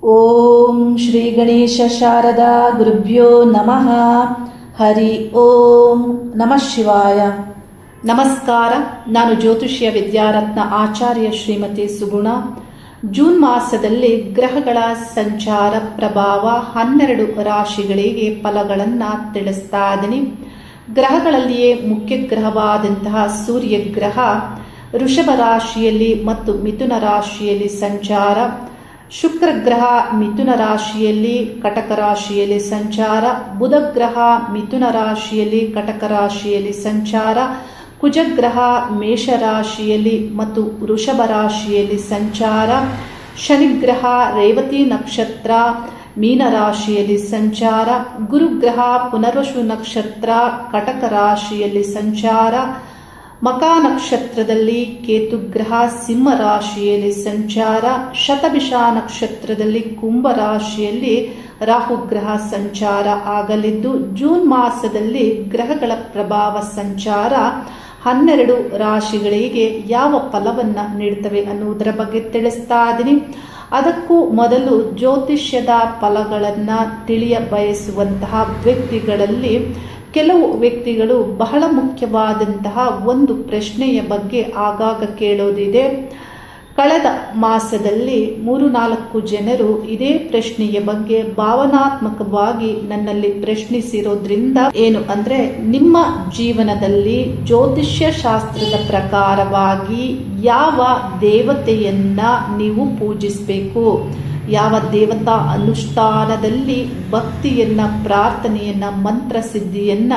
ಓಂ ಶ್ರೀ ಗಣೇಶ ಶಾರದಾ ಗುರುಭ್ಯೋ ನಮಃ. ಹರಿ ಓಂ ನಮಃ ಶಿವಾಯ. ನಮಸ್ಕಾರ. ನಾನು ಜ್ಯೋತಿಷ್ಯ ವಿದ್ಯಾರತ್ನ ಆಚಾರ್ಯ ಶ್ರೀಮತಿ ಸುಗುಣ. ಜೂನ್ ಮಾಸದಲ್ಲಿ ಗ್ರಹಗಳ ಸಂಚಾರ ಪ್ರಭಾವ 12 ರಾಶಿಗಳಿಗೆ ಫಲಗಳನ್ನು ತಿಳಿಸ್ತಾ ಇದ್ದೀನಿ. ಗ್ರಹಗಳಲ್ಲಿಯೇ ಮುಖ್ಯ ಗ್ರಹವಾದಂತಹ ಸೂರ್ಯ ಗ್ರಹ ವೃಷಭ ರಾಶಿಯಲ್ಲಿ ಮತ್ತು ಮಿಥುನ ರಾಶಿಯಲ್ಲಿ ಸಂಚಾರ, ಶುಕ್ರ ಗ್ರಹ ಮಿಥುನ ರಾಶಿಯಲ್ಲಿ ಕಟಕ ರಾಶಿಯಲ್ಲಿ ಸಂಚಾರ, ಬುಧ ಗ್ರಹ ಮಿಥುನ ರಾಶಿಯಲ್ಲಿ ಕಟಕ ರಾಶಿಯಲ್ಲಿ ಸಂಚಾರ, ಕುಜಗ್ರಹ ಮೇಷ ರಾಶಿಯಲ್ಲಿ ಮತ್ತು ವೃಷಭ ರಾಶಿಯಲ್ಲಿ ಸಂಚಾರ, ಶನಿಗ್ರಹ ರೇವತಿ ನಕ್ಷತ್ರ ಮೀನ ರಾಶಿಯಲ್ಲಿ ಸಂಚಾರ, ಗುರುಗ್ರಹ ಪುನರ್ವಸು ನಕ್ಷತ್ರ ಕಟಕ ರಾಶಿಯಲ್ಲಿ ಸಂಚಾರ, ಮಕ ನಕ್ಷತ್ರದಲ್ಲಿ ಕೇತುಗ್ರಹ ಸಿಂಹ ರಾಶಿಯಲ್ಲಿ ಸಂಚಾರ, ಶತಭಿಷ ನಕ್ಷತ್ರದಲ್ಲಿ ಕುಂಭ ರಾಶಿಯಲ್ಲಿ ರಾಹುಗ್ರಹ ಸಂಚಾರ ಆಗಲಿದ್ದು, ಜೂನ್ ಮಾಸದಲ್ಲಿ ಗ್ರಹಗಳ ಪ್ರಭಾವ ಸಂಚಾರ 12 ರಾಶಿಗಳಿಗೆ ಯಾವ ಫಲವನ್ನು ನೀಡುತ್ತವೆ ಅನ್ನುವುದರ ಬಗ್ಗೆ ತಿಳಿಸ್ತಾ ಇದ್ದೀನಿ. ಅದಕ್ಕೂ ಮೊದಲು ಜ್ಯೋತಿಷ್ಯದ ಫಲಗಳನ್ನು ತಿಳಿಯ ಬಯಸುವಂತಹ ವ್ಯಕ್ತಿಗಳಲ್ಲಿ ಕೆಲವು ವ್ಯಕ್ತಿಗಳು ಬಹಳ ಮುಖ್ಯವಾದಂತಹ ಒಂದು ಪ್ರಶ್ನೆಯ ಬಗ್ಗೆ ಆಗಾಗ ಕೇಳೋದಿದೆ. ಕಳೆದ ಮಾಸದಲ್ಲಿ 3-4 ಜನರು ಇದೇ ಪ್ರಶ್ನೆಯ ಬಗ್ಗೆ ಭಾವನಾತ್ಮಕವಾಗಿ ನನ್ನಲ್ಲಿ ಪ್ರಶ್ನಿಸಿರೋದ್ರಿಂದ ಏನು ಅಂದ್ರೆ, ನಿಮ್ಮ ಜೀವನದಲ್ಲಿ ಜ್ಯೋತಿಷ್ಯ ಶಾಸ್ತ್ರದ ಪ್ರಕಾರವಾಗಿ ಯಾವ ದೇವತೆಯನ್ನ ನೀವು ಪೂಜಿಸಬೇಕು, ಯಾವ ದೇವತಾ ಅನುಷ್ಠಾನದಲ್ಲಿ ಭಕ್ತಿಯನ್ನ, ಪ್ರಾರ್ಥನೆಯನ್ನ, ಮಂತ್ರ ಸಿದ್ಧಿಯನ್ನ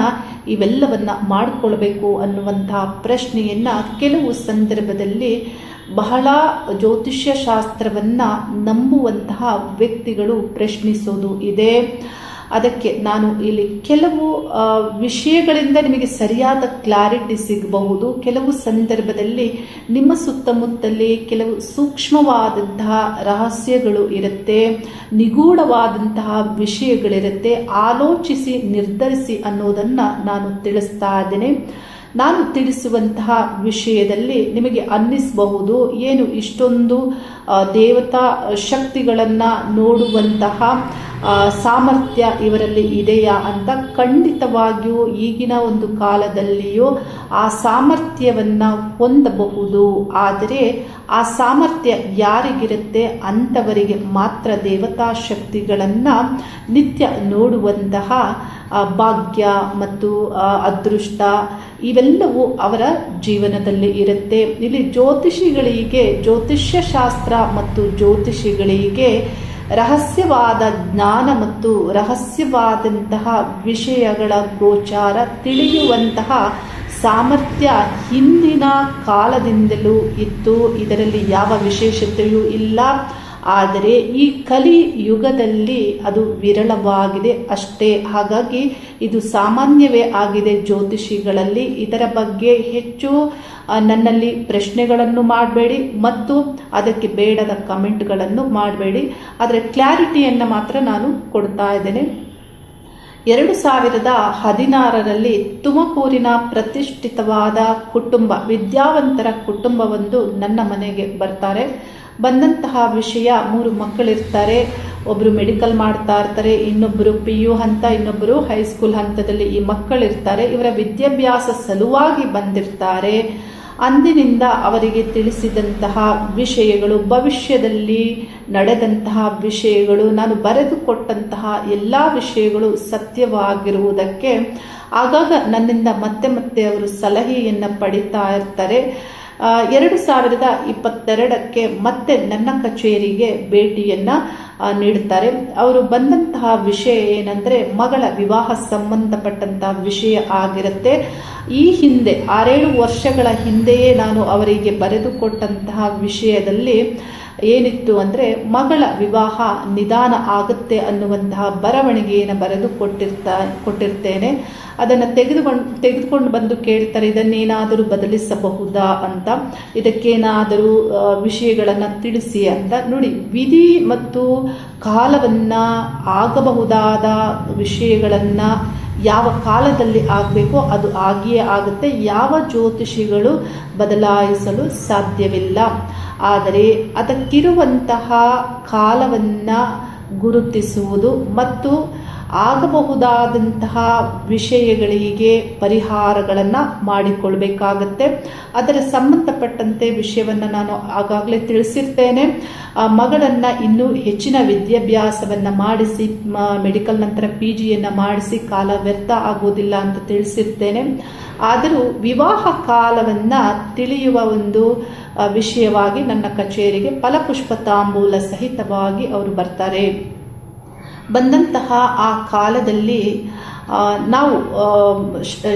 ಇವೆಲ್ಲವನ್ನ ಮಾಡಿಕೊಳ್ಬೇಕು ಅನ್ನುವಂತಹ ಪ್ರಶ್ನೆಯನ್ನ ಕೆಲವು ಸಂದರ್ಭದಲ್ಲಿ ಬಹಳ ಜ್ಯೋತಿಷ್ಯ ಶಾಸ್ತ್ರವನ್ನ ನಂಬುವಂತಹ ವ್ಯಕ್ತಿಗಳು ಪ್ರಶ್ನಿಸೋದು ಇದೆ. ಅದಕ್ಕೆ ನಾನು ಇಲ್ಲಿ ಕೆಲವು ವಿಷಯಗಳಿಂದ ನಿಮಗೆ ಸರಿಯಾದ ಕ್ಲಾರಿಟಿ ಸಿಗಬಹುದು. ಕೆಲವು ಸಂದರ್ಭದಲ್ಲಿ ನಿಮ್ಮ ಸುತ್ತಮುತ್ತಲೇ ಕೆಲವು ಸೂಕ್ಷ್ಮವಾದಂತಹ ರಹಸ್ಯಗಳು ಇರುತ್ತೆ, ನಿಗೂಢವಾದಂತಹ ವಿಷಯಗಳಿರುತ್ತೆ. ಆಲೋಚಿಸಿ ನಿರ್ಧರಿಸಿ ಅನ್ನೋದನ್ನು ನಾನು ತಿಳಿಸ್ತಾ ಇದ್ದೇನೆ. ನಾನು ತಿಳಿಸುವಂತಹ ವಿಷಯದಲ್ಲಿ ನಿಮಗೆ ಅನ್ನಿಸಬಹುದು, ಏನು ಇಷ್ಟೊಂದು ದೇವತಾ ಶಕ್ತಿಗಳನ್ನು ನೋಡುವಂತಹ ಸಾಮರ್ಥ್ಯ ಇವರಲ್ಲಿ ಇದೆಯಾ ಅಂತ. ಖಂಡಿತವಾಗಿಯೂ ಈಗಿನ ಒಂದು ಕಾಲದಲ್ಲಿಯೂ ಆ ಸಾಮರ್ಥ್ಯವನ್ನು ಹೊಂದಬಹುದು. ಆದರೆ ಆ ಸಾಮರ್ಥ್ಯ ಯಾರಿಗಿರುತ್ತೆ ಅಂಥವರಿಗೆ ಮಾತ್ರ ದೇವತಾ ಶಕ್ತಿಗಳನ್ನು ನಿತ್ಯ ನೋಡುವಂತಹ ಭಾಗ್ಯ ಮತ್ತು ಅದೃಷ್ಟ ಇವೆಲ್ಲವೂ ಅವರ ಜೀವನದಲ್ಲಿ ಇರುತ್ತೆ. ಇಲ್ಲಿ ಜ್ಯೋತಿಷಿಗಳಿಗೆ, ಜ್ಯೋತಿಷ್ಯ ಶಾಸ್ತ್ರ ಮತ್ತು ಜ್ಯೋತಿಷಿಗಳಿಗೆ ರಹಸ್ಯವಾದ ಜ್ಞಾನ ಮತ್ತು ರಹಸ್ಯವಾದಂತಹ ವಿಷಯಗಳ ಗೋಚಾರ ತಿಳಿಯುವಂತಹ ಸಾಮರ್ಥ್ಯ ಹಿಂದಿನ ಕಾಲದಿಂದಲೂ ಇತ್ತು. ಇದರಲ್ಲಿ ಯಾವ ವಿಶೇಷತೆಯೂ ಇಲ್ಲ. ಆದರೆ ಈ ಕಲಿ ಯುಗದಲ್ಲಿ ಅದು ವಿರಳವಾಗಿದೆ ಅಷ್ಟೇ. ಹಾಗಾಗಿ ಇದು ಸಾಮಾನ್ಯವೇ ಆಗಿದೆ ಜ್ಯೋತಿಷಿಗಳಲ್ಲಿ. ಇದರ ಬಗ್ಗೆ ಹೆಚ್ಚು ನನ್ನಲ್ಲಿ ಪ್ರಶ್ನೆಗಳನ್ನು ಮಾಡಬೇಡಿ ಮತ್ತು ಅದಕ್ಕೆ ಬೇಡದ ಕಮೆಂಟ್ಗಳನ್ನು ಮಾಡಬೇಡಿ. ಆದರೆ ಕ್ಲಾರಿಟಿಯನ್ನು ಮಾತ್ರ ನಾನು ಕೊಡ್ತಾ ಇದ್ದೇನೆ. 2016ರಲ್ಲಿ ತುಮಕೂರಿನ ಪ್ರತಿಷ್ಠಿತವಾದ ಕುಟುಂಬ, ವಿದ್ಯಾವಂತರ ಕುಟುಂಬವೊಂದು ನನ್ನ ಮನೆಗೆ ಬರ್ತಾರೆ. ಬಂದಂತಹ ವಿಷಯ, 3 ಮಕ್ಕಳಿರ್ತಾರೆ. ಒಬ್ಬರು ಮೆಡಿಕಲ್ ಮಾಡ್ತಾ ಇರ್ತಾರೆ, ಇನ್ನೊಬ್ಬರು PU ಹಂತ, ಇನ್ನೊಬ್ಬರು ಹೈಸ್ಕೂಲ್ ಹಂತದಲ್ಲಿ ಈ ಮಕ್ಕಳಿರ್ತಾರೆ. ಇವರ ವಿದ್ಯಾಭ್ಯಾಸ ಸಲುವಾಗಿ ಬಂದಿರ್ತಾರೆ. ಅಂದಿನಿಂದ ಅವರಿಗೆ ತಿಳಿಸಿದಂತಹ ವಿಷಯಗಳು, ಭವಿಷ್ಯದಲ್ಲಿ ನಡೆದಂತಹ ವಿಷಯಗಳು, ನಾನು ಬರೆದುಕೊಟ್ಟಂತಹ ಎಲ್ಲ ವಿಷಯಗಳು ಸತ್ಯವಾಗಿರುವುದಕ್ಕೆ ಆಗಾಗ ನನ್ನಿಂದ ಮತ್ತೆ ಮತ್ತೆ ಅವರು ಸಲಹೆಯನ್ನು ಪಡಿತಾ ಇರ್ತಾರೆ. 2022ಕ್ಕೆ ಮತ್ತೆ ನನ್ನ ಕಚೇರಿಗೆ ಭೇಟಿಯನ್ನು ನೀಡುತ್ತಾರೆ. ಅವರು ಬಂದಂತಹ ವಿಷಯ ಏನಂದರೆ, ಮಗಳ ವಿವಾಹ ಸಂಬಂಧಪಟ್ಟಂತಹ ವಿಷಯ ಆಗಿರುತ್ತೆ. ಈ ಹಿಂದೆ 6-7 ವರ್ಷಗಳ ಹಿಂದೆಯೇ ನಾನು ಅವರಿಗೆ ಬರೆದುಕೊಟ್ಟಂತಹ ವಿಷಯದಲ್ಲಿ ಏನಿತ್ತು ಅಂದರೆ, ಮಗಳ ವಿವಾಹ ನಿಧಾನ ಆಗುತ್ತೆ ಅನ್ನುವಂತಹ ಬರವಣಿಗೆಯನ್ನು ಬರೆದು ಕೊಟ್ಟಿರ್ತೇನೆ. ಅದನ್ನು ತೆಗೆದುಕೊಂಡು ಬಂದು ಕೇಳ್ತಾರೆ, ಇದನ್ನೇನಾದರೂ ಬದಲಿಸಬಹುದಾ ಅಂತ, ಇದಕ್ಕೇನಾದರೂ ವಿಷಯಗಳನ್ನು ತಿಳಿಸಿ ಅಂತ. ನೋಡಿ, ವಿಧಿ ಮತ್ತು ಕಾಲವನ್ನು, ಆಗಬಹುದಾದ ವಿಷಯಗಳನ್ನು ಯಾವ ಕಾಲದಲ್ಲಿ ಆಗಬೇಕೋ ಅದು ಆಗಿಯೇ ಆಗುತ್ತೆ. ಯಾವ ಜ್ಯೋತಿಷಿಗಳು ಬದಲಾಯಿಸಲು ಸಾಧ್ಯವಿಲ್ಲ. ಆದರೆ ಅದಕ್ಕಿರುವಂತಹ ಕಾಲವನ್ನು ಗುರುತಿಸುವುದು ಮತ್ತು ಆಗಬಹುದಾದಂತಹ ವಿಷಯಗಳಿಗೆ ಪರಿಹಾರಗಳನ್ನು ಮಾಡಿಕೊಳ್ಬೇಕಾಗತ್ತೆ. ಅದರ ಸಂಬಂಧಪಟ್ಟಂತೆ ವಿಷಯವನ್ನು ನಾನು ಆಗಾಗಲೇ ತಿಳಿಸಿರ್ತೇನೆ. ಮಗಳನ್ನು ಇನ್ನೂ ಹೆಚ್ಚಿನ ವಿದ್ಯಾಭ್ಯಾಸವನ್ನು ಮಾಡಿಸಿ, ಮೆಡಿಕಲ್ ನಂತರ PGಯನ್ನು ಮಾಡಿಸಿ ಕಾಲ ವ್ಯರ್ಥ ಆಗೋದಿಲ್ಲ ಅಂತ ತಿಳಿಸಿರ್ತೇನೆ. ಆದರೂ ವಿವಾಹ ಕಾಲವನ್ನು ತಿಳಿಯುವ ಒಂದು ವಿಷಯವಾಗಿ ನನ್ನ ಕಚೇರಿಗೆ ಫಲಪುಷ್ಪ ತಾಂಬೂಲ ಸಹಿತವಾಗಿ ಅವರು ಬರ್ತಾರೆ. ಬಂದಂತಹ ಆ ಕಾಲದಲ್ಲಿ ನಾವು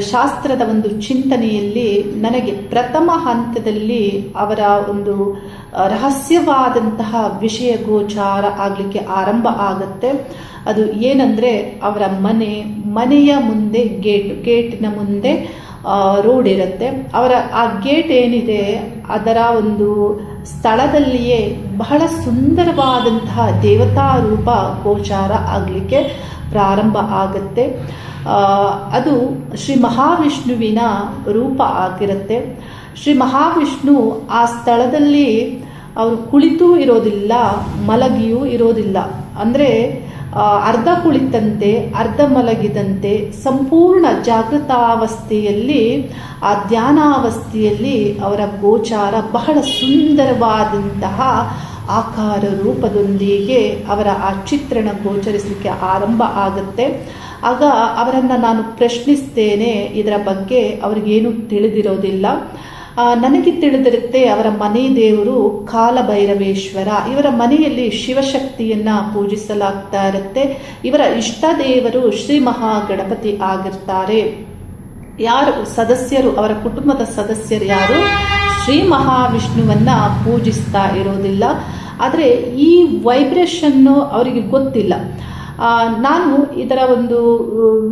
ಶಾಸ್ತ್ರದ ಒಂದು ಚಿಂತನೆಯಲ್ಲಿ ನನಗೆ ಪ್ರಥಮ ಹಂತದಲ್ಲಿ ಅವರ ಒಂದು ರಹಸ್ಯವಾದಂತಹ ವಿಷಯ ಗೋಚಾರ ಆಗಲಿಕ್ಕೆ ಆರಂಭ ಆಗುತ್ತೆ. ಅದು ಏನಂದರೆ, ಅವರ ಮನೆಯ ಮುಂದೆ ಗೇಟಿನ ಮುಂದೆ ರೋಡ್ ಇರುತ್ತೆ. ಅವರ ಆ ಗೇಟ್ ಏನಿದೆ ಅದರ ಒಂದು ಸ್ಥಳದಲ್ಲಿಯೇ ಬಹಳ ಸುಂದರವಾದಂತಹ ದೇವತಾ ರೂಪ ಗೋಚಾರ ಆಗಲಿಕ್ಕೆ ಪ್ರಾರಂಭ ಆಗುತ್ತೆ. ಅದು ಶ್ರೀ ಮಹಾವಿಷ್ಣುವಿನ ರೂಪ ಆಗಿರುತ್ತೆ. ಶ್ರೀ ಮಹಾವಿಷ್ಣು ಆ ಸ್ಥಳದಲ್ಲಿ ಅವರು ಕುಳಿತೂ ಇರೋದಿಲ್ಲ, ಮಲಗಿಯೂ ಇರೋದಿಲ್ಲ. ಅಂದರೆ ಅರ್ಧ ಕುಳಿತಂತೆ ಅರ್ಧ ಮಲಗಿದಂತೆ ಸಂಪೂರ್ಣ ಜಾಗೃತಾವಸ್ಥೆಯಲ್ಲಿ, ಆ ಧ್ಯಾನಾವಸ್ಥೆಯಲ್ಲಿ ಅವರ ಗೋಚಾರ ಬಹಳ ಸುಂದರವಾದಂತಹ ಆಕಾರ ರೂಪದೊಂದಿಗೆ ಅವರ ಆ ಚಿತ್ರಣ ಗೋಚರಿಸಲಿಕ್ಕೆ ಆರಂಭ ಆಗುತ್ತೆ. ಆಗ ಅವರನ್ನು ನಾನು ಪ್ರಶ್ನಿಸ್ತೇನೆ. ಇದರ ಬಗ್ಗೆ ಅವ್ರಿಗೇನು ತಿಳಿದಿರೋದಿಲ್ಲ. ನನಗೆ ತಿಳಿದಿರುತ್ತೆ ಅವರ ಮನೆ ದೇವರು ಕಾಲಭೈರವೇಶ್ವರ. ಇವರ ಮನೆಯಲ್ಲಿ ಶಿವಶಕ್ತಿಯನ್ನ ಪೂಜಿಸಲಾಗ್ತಾ ಇರುತ್ತೆ. ಇವರ ಇಷ್ಟ ದೇವರು ಶ್ರೀ ಮಹಾಗಣಪತಿ ಆಗಿರ್ತಾರೆ. ಯಾರು ಸದಸ್ಯರು, ಅವರ ಕುಟುಂಬದ ಸದಸ್ಯರು ಯಾರು ಶ್ರೀ ಮಹಾವಿಷ್ಣುವನ್ನ ಪೂಜಿಸ್ತಾ ಇರೋದಿಲ್ಲ. ಆದರೆ ಈ ವೈಬ್ರೇಷನ್ನು ಅವರಿಗೆ ಗೊತ್ತಿಲ್ಲ. ನಾನು ಇದರ ಒಂದು